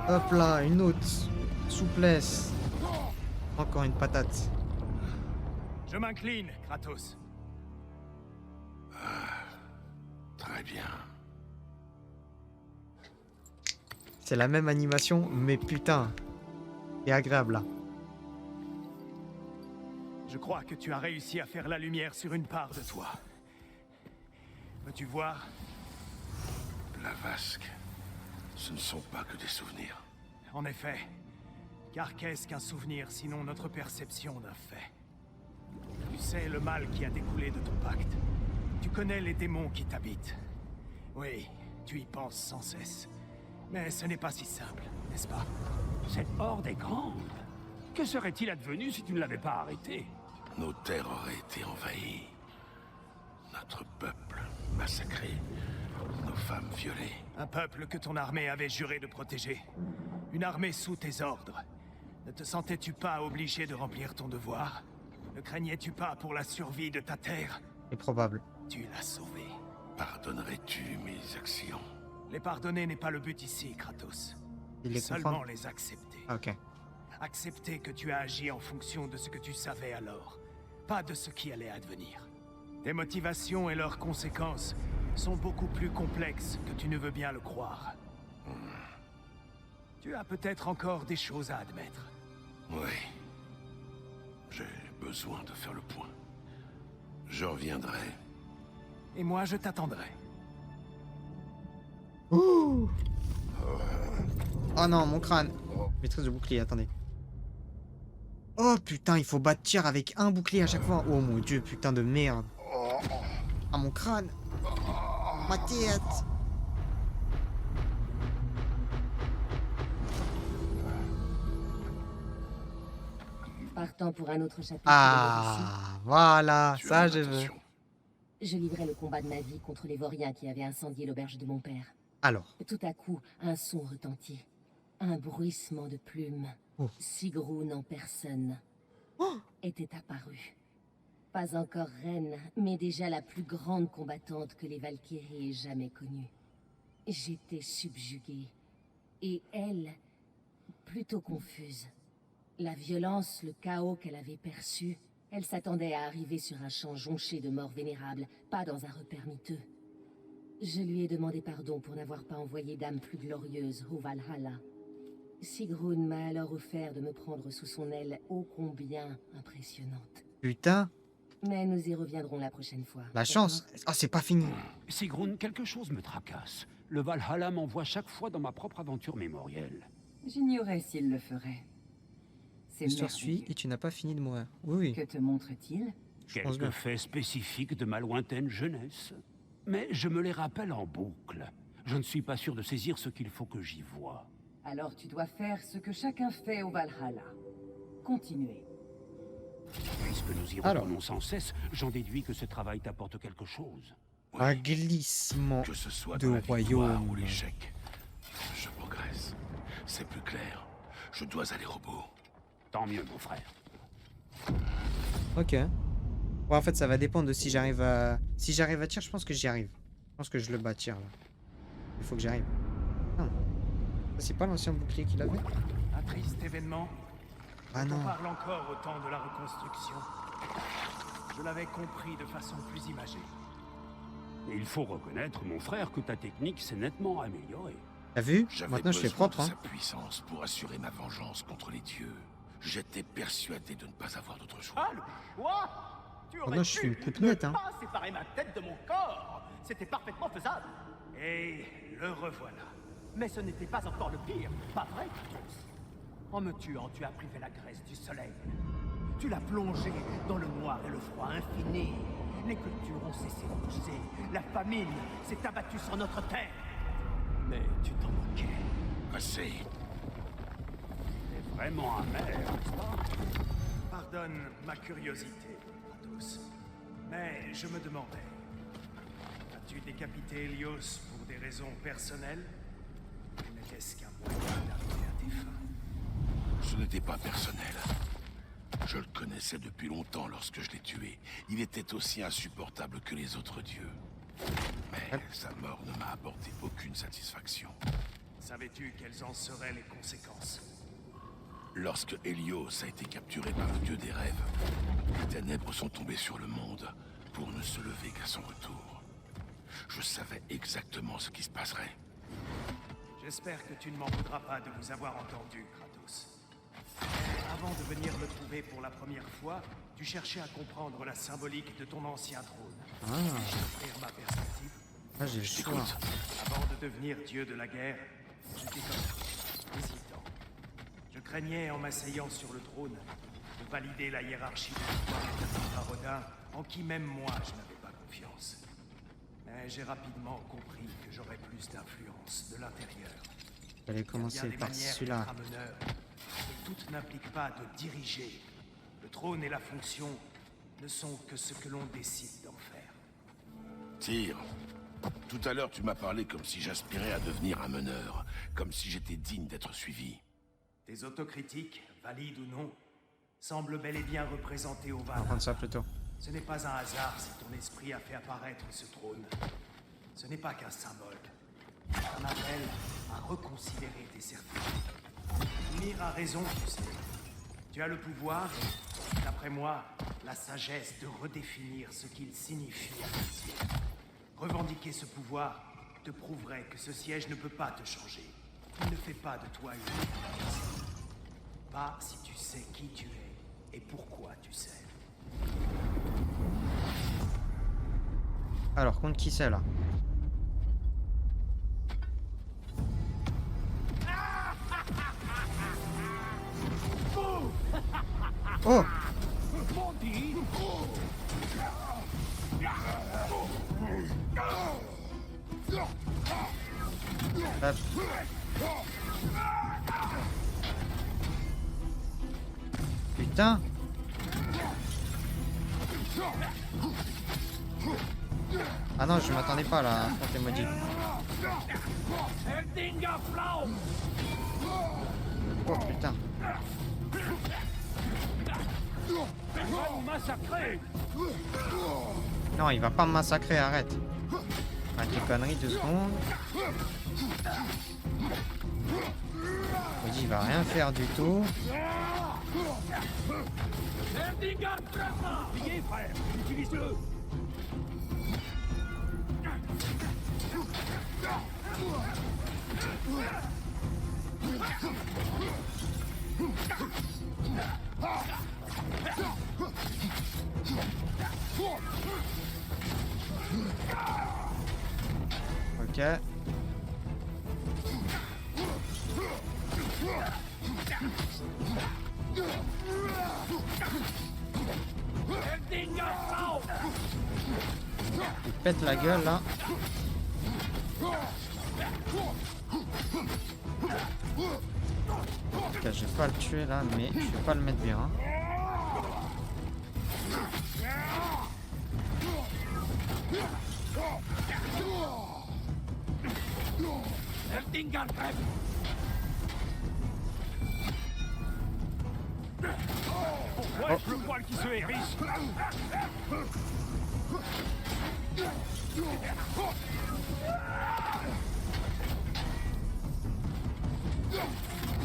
[SPEAKER 1] Hop là, une autre. Souplesse. Encore une patate.
[SPEAKER 6] Je m'incline, Kratos.
[SPEAKER 2] Très bien.
[SPEAKER 1] C'est la même animation, mais putain. C'est agréable là.
[SPEAKER 6] Je crois que tu as réussi à faire la lumière sur une part de toi. Veux-tu voir?
[SPEAKER 2] La vasque, ce ne sont pas que des souvenirs.
[SPEAKER 6] En effet. Car qu'est-ce qu'un souvenir sinon notre perception d'un fait? Tu sais le mal qui a découlé de ton pacte. Tu connais les démons qui t'habitent. Oui, tu y penses sans cesse. Mais ce n'est pas si simple, n'est-ce pas?
[SPEAKER 3] Cette horde est grande. Que serait-il advenu si tu ne l'avais pas arrêté?
[SPEAKER 2] Nos terres auraient été envahies. Notre peuple massacré. Nos femmes violées.
[SPEAKER 6] Un peuple que ton armée avait juré de protéger. Une armée sous tes ordres. Ne te sentais-tu pas obligé de remplir ton devoir? Ne craignais-tu pas pour la survie de ta terre?
[SPEAKER 1] C'est probable.
[SPEAKER 6] Tu l'as sauvée.
[SPEAKER 2] Pardonnerais-tu mes actions?
[SPEAKER 6] Les pardonner n'est pas le but ici, Kratos.
[SPEAKER 1] Il les
[SPEAKER 6] Seulement
[SPEAKER 1] comprend.
[SPEAKER 6] les accepter.
[SPEAKER 1] Ah, ok.
[SPEAKER 6] Accepter que tu as agi en fonction de ce que tu savais alors, pas de ce qui allait advenir. Tes motivations et leurs conséquences sont beaucoup plus complexes que tu ne veux bien le croire. Tu as peut-être encore des choses à admettre.
[SPEAKER 2] Oui. J'ai besoin de faire le point. Je reviendrai.
[SPEAKER 6] Et moi, je t'attendrai.
[SPEAKER 1] Ouh. Oh non, mon crâne. Maîtrise de bouclier, attendez. Oh putain, il faut bâtir avec un bouclier à chaque fois. Oh mon dieu, putain de merde. Ah, mon crâne. Ma tête.
[SPEAKER 4] Partant pour un autre chapitre de
[SPEAKER 1] Ah, voilà,
[SPEAKER 2] Tu as
[SPEAKER 1] ça
[SPEAKER 2] mon
[SPEAKER 1] je veux.
[SPEAKER 2] attention.
[SPEAKER 4] l'Odyssée, je livrais le combat de ma vie contre les Vauriens qui avaient incendié l'auberge de mon père.
[SPEAKER 1] Alors,
[SPEAKER 4] Tout à coup, un son retentit. Un bruissement de plumes.
[SPEAKER 1] Oh.
[SPEAKER 4] Sigrun en personne était apparue. Pas encore reine, mais déjà la plus grande combattante que les Valkyries aient jamais connue. J'étais subjuguée. Et elle, plutôt confuse. La violence, le chaos qu'elle avait perçu, elle s'attendait à arriver sur un champ jonché de morts vénérables, pas dans un repère miteux. Je lui ai demandé pardon pour n'avoir pas envoyé d'âme plus glorieuse au Valhalla. Sigrun m'a alors offert de me prendre sous son aile ô combien impressionnante.
[SPEAKER 1] putain,
[SPEAKER 4] Mais nous y reviendrons la prochaine fois.
[SPEAKER 1] la chance. Ah, c'est pas fini.
[SPEAKER 3] Sigrun, quelque chose me tracasse. Le Valhalla m'envoie chaque fois dans ma propre aventure mémorielle.
[SPEAKER 4] J'ignorais s'il le ferait. C'est
[SPEAKER 1] L'histoire suit
[SPEAKER 4] merveilleux.
[SPEAKER 1] et tu n'as pas fini de mourir. Oui,
[SPEAKER 4] Que te montre-t-il?
[SPEAKER 1] je pense bien.
[SPEAKER 3] Quelques faits spécifiques de ma lointaine jeunesse. Mais je me les rappelle en boucle. Je ne suis pas sûr de saisir ce qu'il faut que j'y vois.
[SPEAKER 4] Alors tu dois faire ce que chacun fait au Valhalla. Continuez.
[SPEAKER 3] Puisque nous y
[SPEAKER 1] Alors.
[SPEAKER 3] retournons sans cesse, j'en déduis que ce travail t'apporte quelque chose.
[SPEAKER 2] Oui,
[SPEAKER 1] Un glissement.
[SPEAKER 2] que ce soit
[SPEAKER 1] de
[SPEAKER 2] dans la victoire
[SPEAKER 1] royaume.
[SPEAKER 2] ou l'échec. Je progresse. C'est plus clair. Je dois aller au bout.
[SPEAKER 3] Tant mieux, mon frère.
[SPEAKER 1] Ok. Ouais, en fait, ça va dépendre de si j'arrive à... Si j'arrive à tirer, je pense que j'y arrive. Je pense que je le bats tir, là. Il faut que j'arrive. Ah. Ça, c'est pas l'ancien bouclier qu'il avait?
[SPEAKER 6] Un triste événement.
[SPEAKER 1] Ah
[SPEAKER 6] On
[SPEAKER 1] non.
[SPEAKER 6] parle encore au temps de la reconstruction. Je l'avais compris de façon plus imagée.
[SPEAKER 3] Et il faut reconnaître, mon frère, que ta technique s'est nettement améliorée.
[SPEAKER 1] T'as vu?
[SPEAKER 2] J'avais
[SPEAKER 1] Maintenant, je fais
[SPEAKER 2] besoin
[SPEAKER 1] propre,
[SPEAKER 2] de
[SPEAKER 1] hein.
[SPEAKER 2] sa puissance pour assurer ma vengeance contre les dieux. J'étais persuadé de ne pas avoir d'autre choix.
[SPEAKER 8] Ah, le choix! Tu aurais
[SPEAKER 1] Maintenant, je suis
[SPEAKER 8] pu
[SPEAKER 1] une coupe
[SPEAKER 8] ne
[SPEAKER 1] nette, hein.
[SPEAKER 8] pas séparer ma tête de mon corps. C'était parfaitement faisable.
[SPEAKER 6] Et le revoilà.
[SPEAKER 8] Mais ce n'était pas encore le pire, pas vrai, Kratos? En me tuant, tu as privé la Grèce du soleil. Tu l'as plongé dans le noir et le froid infini. Les cultures ont cessé de pousser. La famine s'est abattue sur notre terre. Mais tu t'en moquais.
[SPEAKER 2] Assez.
[SPEAKER 3] C'est vraiment amer, n'est-ce pas?
[SPEAKER 6] Pardonne ma curiosité, Kratos. Mais je me demandais... As-tu décapité Hélios pour des raisons personnelles? Ou n'était-ce qu'un moyen d'arriver à tes fins?
[SPEAKER 2] Ce n'était pas personnel. Je le connaissais depuis longtemps lorsque je l'ai tué. Il était aussi insupportable que les autres dieux. Mais sa mort ne m'a apporté aucune satisfaction.
[SPEAKER 6] Savais-tu quelles en seraient les conséquences?
[SPEAKER 2] Lorsque Hélios a été capturé par le dieu des rêves, les ténèbres sont tombées sur le monde pour ne se lever qu'à son retour. Je savais exactement ce qui se passerait.
[SPEAKER 6] J'espère que tu ne m'en voudras pas de vous avoir entendu, Kratos. Mais avant de venir me trouver pour la première fois, tu cherchais à comprendre la symbolique de ton ancien trône.
[SPEAKER 1] Ah,
[SPEAKER 6] Offrir ma perspective.
[SPEAKER 1] là, j'ai le
[SPEAKER 2] Je
[SPEAKER 1] choix.
[SPEAKER 2] t'écoute.
[SPEAKER 6] Avant de devenir dieu de la guerre, j'étais comme toi, hésitant. Je craignais, en m'asseyant sur le trône, de valider la hiérarchie du pouvoir établie par Odin, en qui même moi je n'avais pas confiance. Mais j'ai rapidement compris que j'aurais plus d'influence de l'intérieur.
[SPEAKER 1] J'allais
[SPEAKER 6] Il y a
[SPEAKER 1] commencer
[SPEAKER 6] des
[SPEAKER 1] par
[SPEAKER 6] manières
[SPEAKER 1] celui-là.
[SPEAKER 6] d'être un meneur, et toutes n'impliquent pas de diriger. Le trône et la fonction ne sont que ce que l'on décide d'en faire.
[SPEAKER 2] Tyr, tout à l'heure tu m'as parlé comme si j'aspirais à devenir un meneur, comme si j'étais digne d'être suivi.
[SPEAKER 6] Tes autocritiques, valides ou non, semblent bel et bien représentées au
[SPEAKER 1] On va
[SPEAKER 6] Valhalla.
[SPEAKER 1] prendre ça plus tôt.
[SPEAKER 6] Ce n'est pas un hasard si ton esprit a fait apparaître ce trône. Ce n'est pas qu'un symbole. Un appel à reconsidérer tes certitudes. Ymir a raison, tu sais. Tu as le pouvoir et, d'après moi, la sagesse de redéfinir ce qu'il signifie à tes yeux. Revendiquer ce pouvoir te prouverait que ce siège ne peut pas te changer. Il ne fait pas de toi une Pas si tu sais qui tu es et pourquoi tu sais.
[SPEAKER 1] Alors, contre qui c'est là? Oh! Hop. Putain! Ah non, je m'attendais pas là, à affronter Maudit. Oh putain. Non, il va pas me massacrer, arrête. Arrête tes conneries, 2 secondes. Maudit, il va rien faire du tout. Ok. Il pète la gueule là. Ok, je vais pas le tuer là, mais je vais pas le mettre bien. Hein.
[SPEAKER 3] Ouais, le poil qui se hérisse.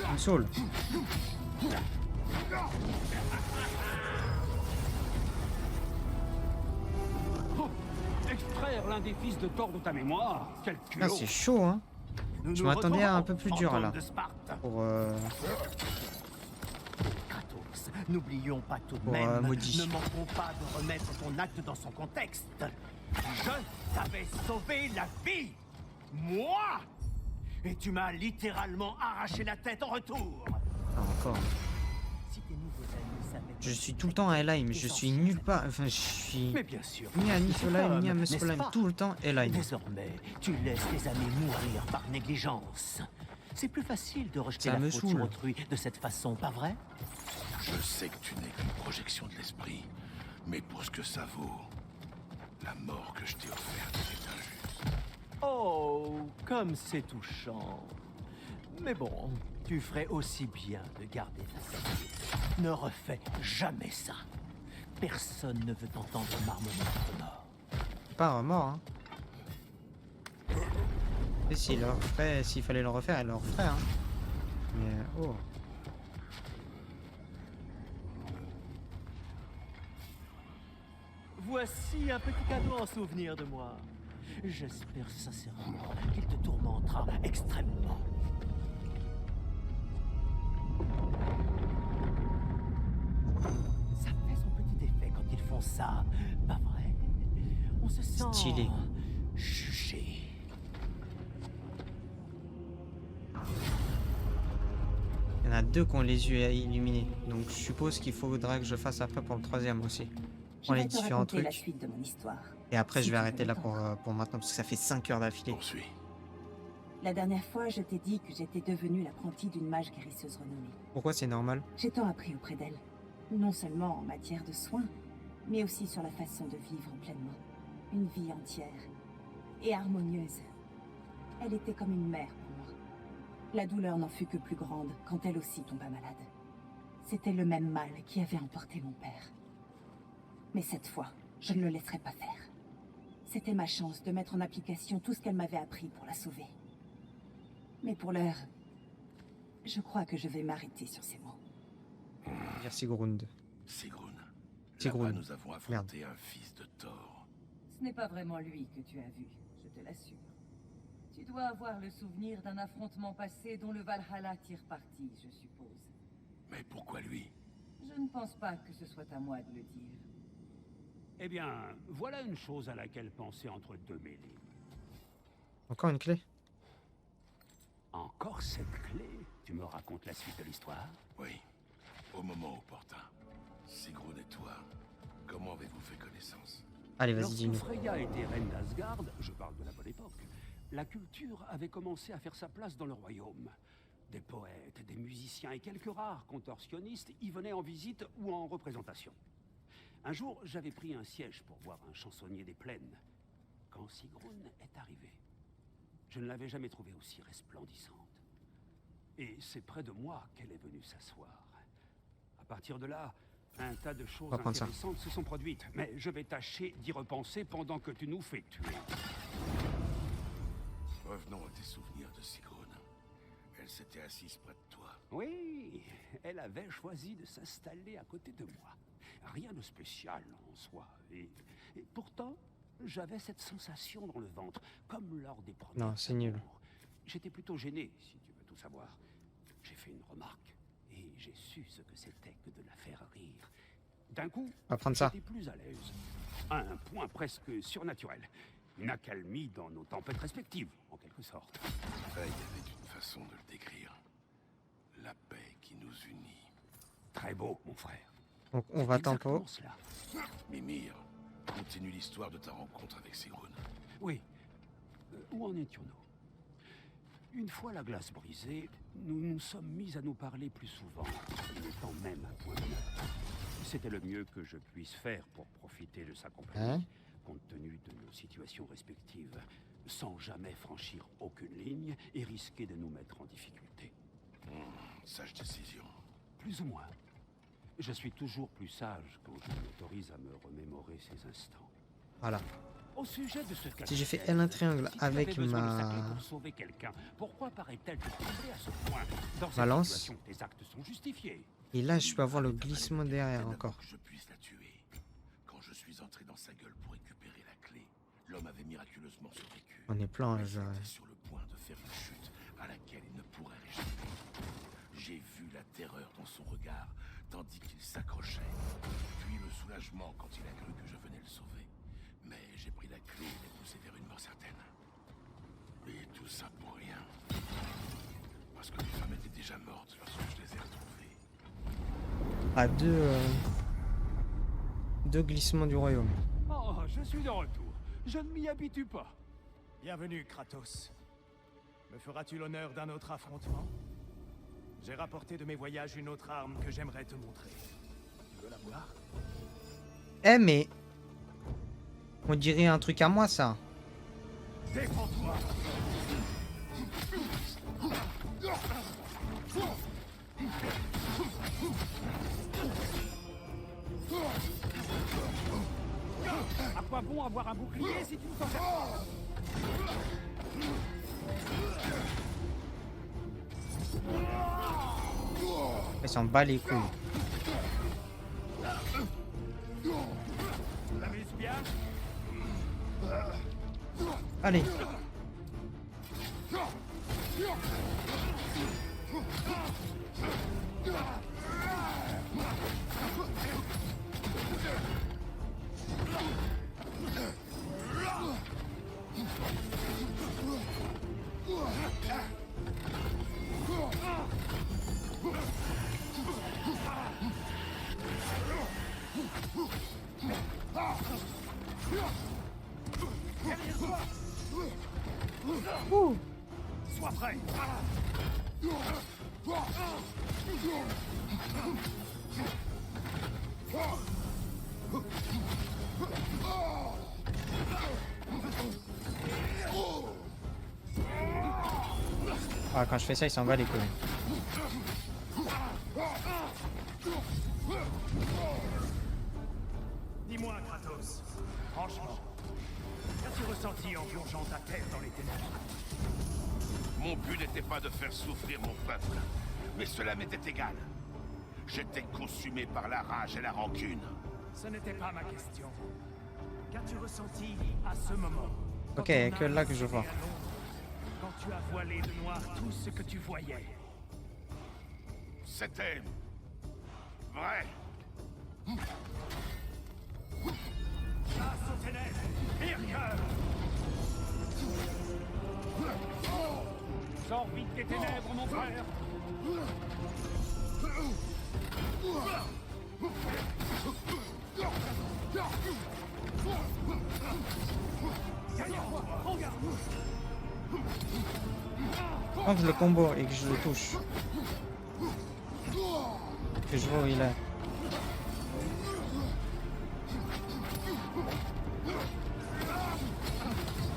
[SPEAKER 1] Il me saoule.
[SPEAKER 3] Extraire l'un des fils de Thor de ta mémoire. Quel culot.
[SPEAKER 1] Là, c'est chaud, hein.
[SPEAKER 3] Nous
[SPEAKER 1] Je
[SPEAKER 3] nous
[SPEAKER 1] m'attendais à un peu
[SPEAKER 3] retrouvons,
[SPEAKER 1] plus dur là.
[SPEAKER 3] fantôme de Sparte.
[SPEAKER 1] Pour
[SPEAKER 8] Kratos, n'oublions pas tout de
[SPEAKER 1] Pour,
[SPEAKER 8] même,
[SPEAKER 1] maudit.
[SPEAKER 8] ne manquons pas de remettre ton acte dans son contexte. Je t'avais sauvé la vie, moi, et tu m'as littéralement arraché la tête en retour.
[SPEAKER 1] Ah, encore.
[SPEAKER 8] Si tes nouveaux amis savaient
[SPEAKER 1] Je suis tout le temps à Helheim, je suis nulle part. Enfin, je suis
[SPEAKER 8] Mais bien sûr.
[SPEAKER 1] ni à Niflheim, ni à
[SPEAKER 8] N'est-ce
[SPEAKER 1] Muspelheim,
[SPEAKER 8] pas?
[SPEAKER 1] tout le temps Helheim.
[SPEAKER 8] Désormais, tu laisses tes amis mourir par négligence. C'est plus facile de rejeter
[SPEAKER 1] Ça
[SPEAKER 8] la
[SPEAKER 1] me
[SPEAKER 8] faute
[SPEAKER 1] saoule.
[SPEAKER 8] sur autrui de cette façon, pas vrai?
[SPEAKER 2] Je sais que tu n'es qu'une projection de l'esprit, mais pour ce que ça vaut, la mort que je t'ai offerte est injuste.
[SPEAKER 8] Oh, comme c'est touchant. Mais bon, tu ferais aussi bien de garder ta santé. Ne refais jamais ça. Personne ne veut t'entendre marmonner ton mort.
[SPEAKER 1] Pas un remords, hein. Et s'il le referait, s'il fallait le refaire, elle le referait, hein. Mais oh.
[SPEAKER 8] Voici un petit cadeau en souvenir de moi. J'espère sincèrement qu'il te tourmentera extrêmement. Ça fait son petit effet quand ils font ça, pas vrai? On se sent
[SPEAKER 1] Stylé.
[SPEAKER 8] jugé.
[SPEAKER 1] Il y en a 2 qui ont les yeux illuminés. Donc je suppose qu'il faudra que je fasse après pour le 3e aussi.
[SPEAKER 5] Je
[SPEAKER 1] Pour les
[SPEAKER 5] vais te
[SPEAKER 1] différents
[SPEAKER 5] raconter la
[SPEAKER 1] trucs.
[SPEAKER 5] suite de mon histoire.
[SPEAKER 1] Et après
[SPEAKER 5] Si
[SPEAKER 1] je vais
[SPEAKER 5] tu veux
[SPEAKER 1] arrêter là
[SPEAKER 5] l'entendre.
[SPEAKER 1] pour maintenant parce que ça fait 5 heures d'affilée.
[SPEAKER 2] Poursuis.
[SPEAKER 5] La dernière fois, je t'ai dit que j'étais devenue l'apprentie d'une mage guérisseuse renommée.
[SPEAKER 1] Pourquoi c'est normal?
[SPEAKER 5] J'ai tant appris auprès d'elle, non seulement en matière de soins, mais aussi sur la façon de vivre pleinement. Une vie entière et harmonieuse. Elle était comme une mère pour moi. La douleur n'en fut que plus grande quand elle aussi tomba malade. C'était le même mal qui avait emporté mon père. Mais cette fois, je ne le laisserai pas faire. C'était ma chance de mettre en application tout ce qu'elle m'avait appris pour la sauver. Mais pour l'heure, je crois que je vais m'arrêter sur ces mots.
[SPEAKER 1] Dire Sigrund.
[SPEAKER 2] Sigrun.
[SPEAKER 1] Sigrun.
[SPEAKER 2] Là-bas, nous avons affronté un fils de Thor.
[SPEAKER 4] Ce n'est pas vraiment lui que tu as vu, je te l'assure. Tu dois avoir le souvenir d'un affrontement passé dont le Valhalla tire parti, je suppose.
[SPEAKER 2] Mais pourquoi lui?
[SPEAKER 4] Je ne pense pas que ce soit à moi de le dire.
[SPEAKER 3] Eh bien, voilà une chose à laquelle penser entre deux mêlées.
[SPEAKER 1] Encore une clé?
[SPEAKER 3] Encore cette clé? Tu me racontes la suite de l'histoire?
[SPEAKER 2] Oui, au moment opportun. Sigrun et toi, comment avez-vous fait connaissance?
[SPEAKER 1] Allez, vas-y,
[SPEAKER 3] Lorsque
[SPEAKER 1] dis-nous.
[SPEAKER 3] Freya était reine d'Asgard, je parle de la bonne époque, la culture avait commencé à faire sa place dans le royaume. Des poètes, des musiciens et quelques rares contorsionnistes y venaient en visite ou en représentation. Un jour, j'avais pris un siège pour voir un chansonnier des plaines, quand Sigrun est arrivée. Je ne l'avais jamais trouvée aussi resplendissante. Et c'est près de moi qu'elle est venue s'asseoir. À partir de là, un tas de choses
[SPEAKER 1] va prendre ça.
[SPEAKER 3] intéressantes se sont produites, mais je vais tâcher d'y repenser pendant que tu nous fais tuer.
[SPEAKER 2] Revenons à tes souvenirs de Sigrun. Elle s'était assise près de toi.
[SPEAKER 3] Oui, elle avait choisi de s'installer à côté de moi. Rien de spécial en soi. Et pourtant, j'avais cette sensation dans le ventre, comme lors des premiers
[SPEAKER 1] Non, c'est nul.
[SPEAKER 3] amours. J'étais plutôt gêné, si tu veux tout savoir. J'ai fait une remarque, et j'ai su ce que c'était que de la faire rire. D'un coup,
[SPEAKER 1] On va prendre ça.
[SPEAKER 3] j'étais plus à l'aise. À un point presque surnaturel. Une accalmie dans nos tempêtes respectives, en quelque sorte.
[SPEAKER 2] Il y avait une façon de le décrire. La paix qui nous unit.
[SPEAKER 3] Très beau, mon frère.
[SPEAKER 1] Donc on va
[SPEAKER 3] Exactement
[SPEAKER 1] tempo.
[SPEAKER 3] cela.
[SPEAKER 2] Mimir, continue l'histoire de ta rencontre avec Sigrun.
[SPEAKER 3] Oui. Où en étions-nous? Une fois la glace brisée, nous nous sommes mis à nous parler plus souvent, étant même à point d'honneur. C'était le mieux que je puisse faire pour profiter de sa compagnie,
[SPEAKER 1] Hein?
[SPEAKER 3] compte tenu de nos situations respectives, sans jamais franchir aucune ligne et risquer de nous mettre en difficulté.
[SPEAKER 2] Sage décision.
[SPEAKER 3] Plus ou moins. Je suis toujours plus sage quand je m'autorise à me remémorer ces instants.
[SPEAKER 1] Voilà.
[SPEAKER 3] Au sujet de ce cas,
[SPEAKER 1] Si je fais L1 triangle
[SPEAKER 3] si tu
[SPEAKER 1] avec
[SPEAKER 3] avais besoin de sa clé
[SPEAKER 1] ma...
[SPEAKER 3] pour sauver quelqu'un, pourquoi paraît-elle te tomber à ce point? Dans cette
[SPEAKER 1] Ma lance.
[SPEAKER 3] situation, tes actes sont justifiés.
[SPEAKER 1] Et là, je peux avoir le glissement derrière encore.
[SPEAKER 2] Que je puisse la tuer. Quand je suis entré dans sa gueule pour récupérer la clé, l'homme avait miraculeusement survécu.
[SPEAKER 1] On est plein,
[SPEAKER 2] Mais
[SPEAKER 1] je...
[SPEAKER 2] c'était sur le point de faire une chute à laquelle il ne pourrait réchapper. J'ai vu la terreur dans son regard, tandis qu'il s'accrochait. Puis le soulagement quand il a cru que je venais le sauver. Mais j'ai pris la clé et l'ai poussé vers une mort certaine. Et tout ça pour rien. Parce que les femmes étaient déjà mortes lorsque je les ai retrouvées.
[SPEAKER 1] À deux glissements du royaume.
[SPEAKER 3] Oh, je suis de retour. Je ne m'y habitue pas.
[SPEAKER 6] Bienvenue, Kratos. Me feras-tu l'honneur d'un autre affrontement? J'ai rapporté de mes voyages une autre arme que j'aimerais te montrer. Tu veux la voir?
[SPEAKER 1] Eh mais... On dirait un truc à moi, ça.
[SPEAKER 6] Défends-toi!
[SPEAKER 3] À quoi bon avoir un bouclier si tu ne t'en sers pas?
[SPEAKER 1] Il s'en bat les couilles.
[SPEAKER 6] T'amuses bien?
[SPEAKER 1] Allez.
[SPEAKER 6] Sois prêt!
[SPEAKER 1] Ah, quand je fais ça, il s'en bat les couilles.
[SPEAKER 6] Dis-moi, Kratos, franchement, qu'as-tu ressenti en plongeant ta terre dans les ténèbres?
[SPEAKER 2] Mon but n'était pas de faire souffrir mon peuple, mais cela m'était égal. J'étais consumé par la rage et la rancune.
[SPEAKER 6] Ce n'était pas ma question. Qu'as-tu ressenti à ce moment?
[SPEAKER 1] Ok, il n'y a que là que je vois.
[SPEAKER 6] Quand tu as voilé de noir tout ce que tu voyais.
[SPEAKER 2] C'était Vrai.
[SPEAKER 6] Chasse aux ténèbres, Irker! Sors vite des ténèbres, mon frère!
[SPEAKER 1] Quand je le combo et que je le touche, que je vois où il est.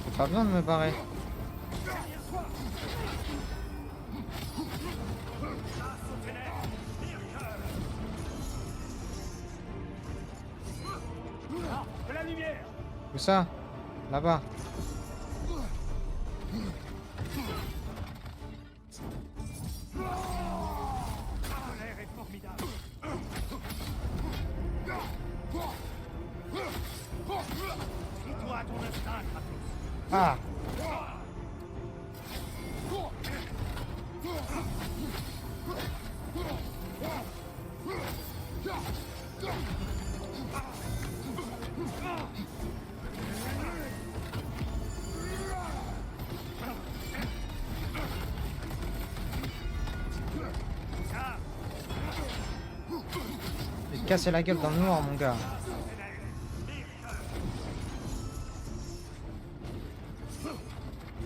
[SPEAKER 1] J'ai pas besoin de me barrer.
[SPEAKER 6] De la lumière!
[SPEAKER 1] Où ça? Là-bas.
[SPEAKER 6] L'air est formidable! Fie-toi à ton instinct, Kratos!
[SPEAKER 1] Ah! Je vais te casser la gueule dans le noir, mon gars.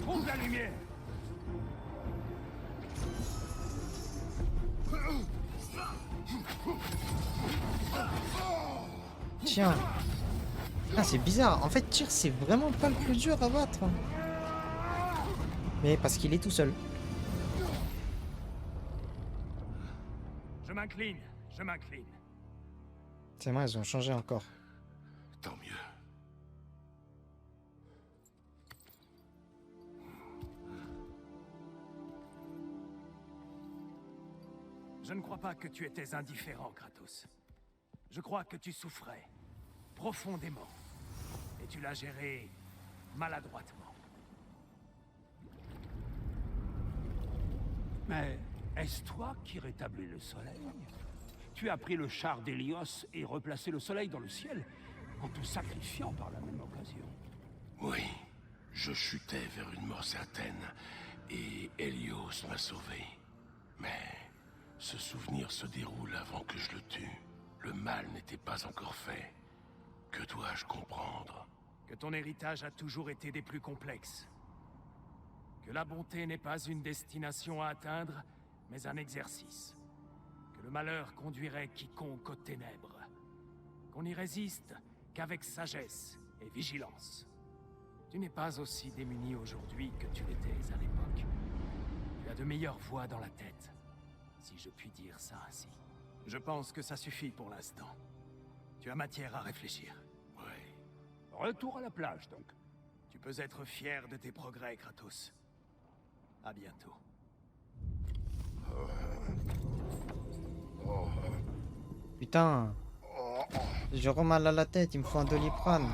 [SPEAKER 6] Trouve la lumière!
[SPEAKER 1] Tiens. Ah, c'est bizarre. En fait, Tyr, c'est vraiment pas le plus dur à battre. Mais parce qu'il est tout seul.
[SPEAKER 6] Je m'incline, je m'incline.
[SPEAKER 1] C'est moi, ils ont changé encore.
[SPEAKER 2] Tant mieux.
[SPEAKER 6] Je ne crois pas que tu étais indifférent, Kratos. Je crois que tu souffrais profondément. Et tu l'as géré maladroitement.
[SPEAKER 3] Mais est-ce toi qui rétablis le soleil? Tu as pris le char d'Hélios et replacé le soleil dans le ciel, en te sacrifiant par la même occasion.
[SPEAKER 2] Oui, je chutais vers une mort certaine, et Hélios m'a sauvé. Mais ce souvenir se déroule avant que je le tue. Le mal n'était pas encore fait. Que dois-je comprendre?
[SPEAKER 6] Que ton héritage a toujours été des plus complexes. Que la bonté n'est pas une destination à atteindre, mais un exercice. Que le malheur conduirait quiconque aux ténèbres. Qu'on n'y résiste qu'avec sagesse et vigilance. Tu n'es pas aussi démuni aujourd'hui que tu l'étais à l'époque. Tu as de meilleures voix dans la tête, si je puis dire ça ainsi. Je pense que ça suffit pour l'instant. Tu as matière à réfléchir.
[SPEAKER 2] Oui.
[SPEAKER 3] Retour à la plage, donc.
[SPEAKER 6] Tu peux être fier de tes progrès, Kratos. À bientôt.
[SPEAKER 1] Putain. J'ai vraiment mal à la tête, il me faut un Doliprane.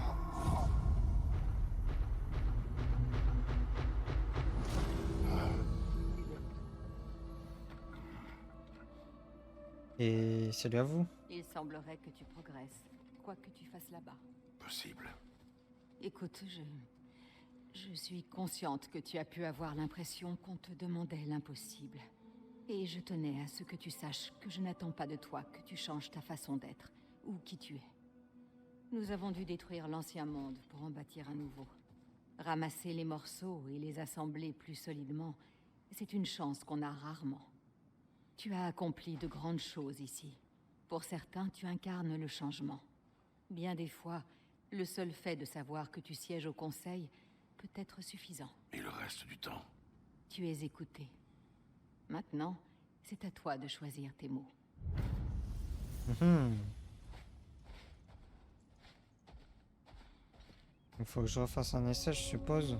[SPEAKER 1] Et salut à vous.
[SPEAKER 7] Il semblerait que tu progresses, quoi que tu fasses là-bas.
[SPEAKER 2] Possible.
[SPEAKER 7] Écoute, je suis consciente que tu as pu avoir l'impression qu'on te demandait l'impossible. Et je tenais à ce que tu saches que je n'attends pas de toi que tu changes ta façon d'être, ou qui tu es. Nous avons dû détruire l'ancien monde pour en bâtir un nouveau. Ramasser les morceaux et les assembler plus solidement, c'est une chance qu'on a rarement. Tu as accompli de grandes choses ici. Pour certains, tu incarnes le changement. Bien des fois, le seul fait de savoir que tu sièges au Conseil peut être suffisant.
[SPEAKER 2] Et le reste du temps?
[SPEAKER 7] Tu es écouté. Maintenant, c'est à toi de choisir tes mots.
[SPEAKER 1] Il faut que je refasse un essai, je suppose.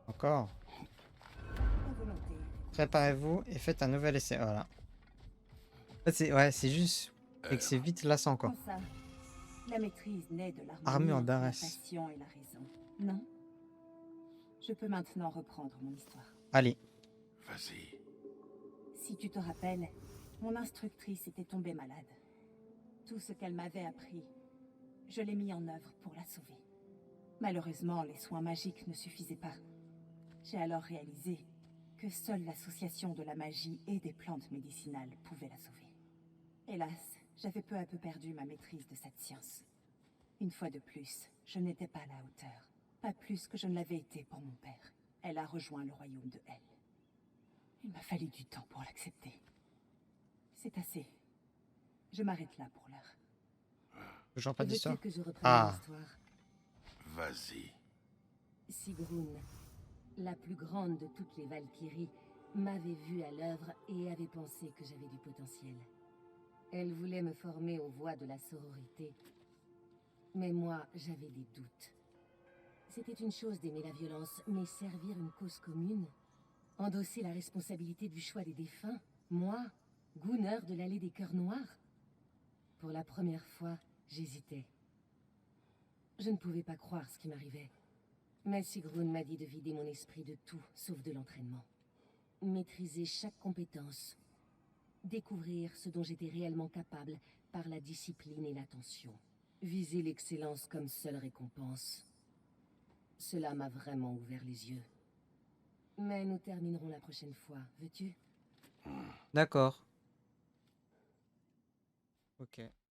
[SPEAKER 1] Encore.
[SPEAKER 5] À volonté.
[SPEAKER 1] Préparez-vous et faites un nouvel essai. Voilà. En fait, c'est juste et que c'est vite lassant, quoi.
[SPEAKER 5] Prends ça. La maîtrise naît de l'harmonie
[SPEAKER 1] Armure
[SPEAKER 5] entre la
[SPEAKER 1] d'Arès.
[SPEAKER 5] passion et la raison. Non? Je peux maintenant reprendre mon histoire.
[SPEAKER 1] Allez.
[SPEAKER 2] Vas-y.
[SPEAKER 5] Si tu te rappelles, Mon instructrice était tombée malade. Tout ce qu'elle m'avait appris, je l'ai mis en œuvre pour la sauver. Malheureusement, les soins magiques ne suffisaient pas. J'ai alors réalisé que seule l'association de la magie et des plantes médicinales pouvait la sauver. Hélas, j'avais peu à peu perdu ma maîtrise de cette science. Une fois de plus, je n'étais pas à la hauteur. Pas plus que je ne l'avais été pour mon père. Elle a rejoint le royaume de Hell. Il m'a fallu du temps pour l'accepter. C'est assez. Je m'arrête là pour l'heure.
[SPEAKER 1] Toujours pas
[SPEAKER 4] Veux-tu
[SPEAKER 1] d'histoire?
[SPEAKER 4] que je reprenne
[SPEAKER 1] Ah.
[SPEAKER 4] l'histoire?
[SPEAKER 2] Vas-y.
[SPEAKER 4] Sigrun, la plus grande de toutes les Valkyries, m'avait vue à l'œuvre et avait pensé que j'avais du potentiel. Elle voulait me former aux voies de la sororité. Mais moi, j'avais des doutes. C'était une chose d'aimer la violence, mais servir une cause commune, endosser la responsabilité du choix des défunts, moi, Gunnar de l'allée des cœurs noirs. Pour la première fois, j'hésitais. Je ne pouvais pas croire ce qui m'arrivait. Mais Sigrun m'a dit de vider mon esprit de tout, sauf de l'entraînement. Maîtriser chaque compétence. Découvrir ce dont j'étais réellement capable par la discipline et l'attention. Viser l'excellence comme seule récompense. Cela m'a vraiment ouvert les yeux. Mais nous terminerons la prochaine fois, veux-tu?
[SPEAKER 1] D'accord. Ok.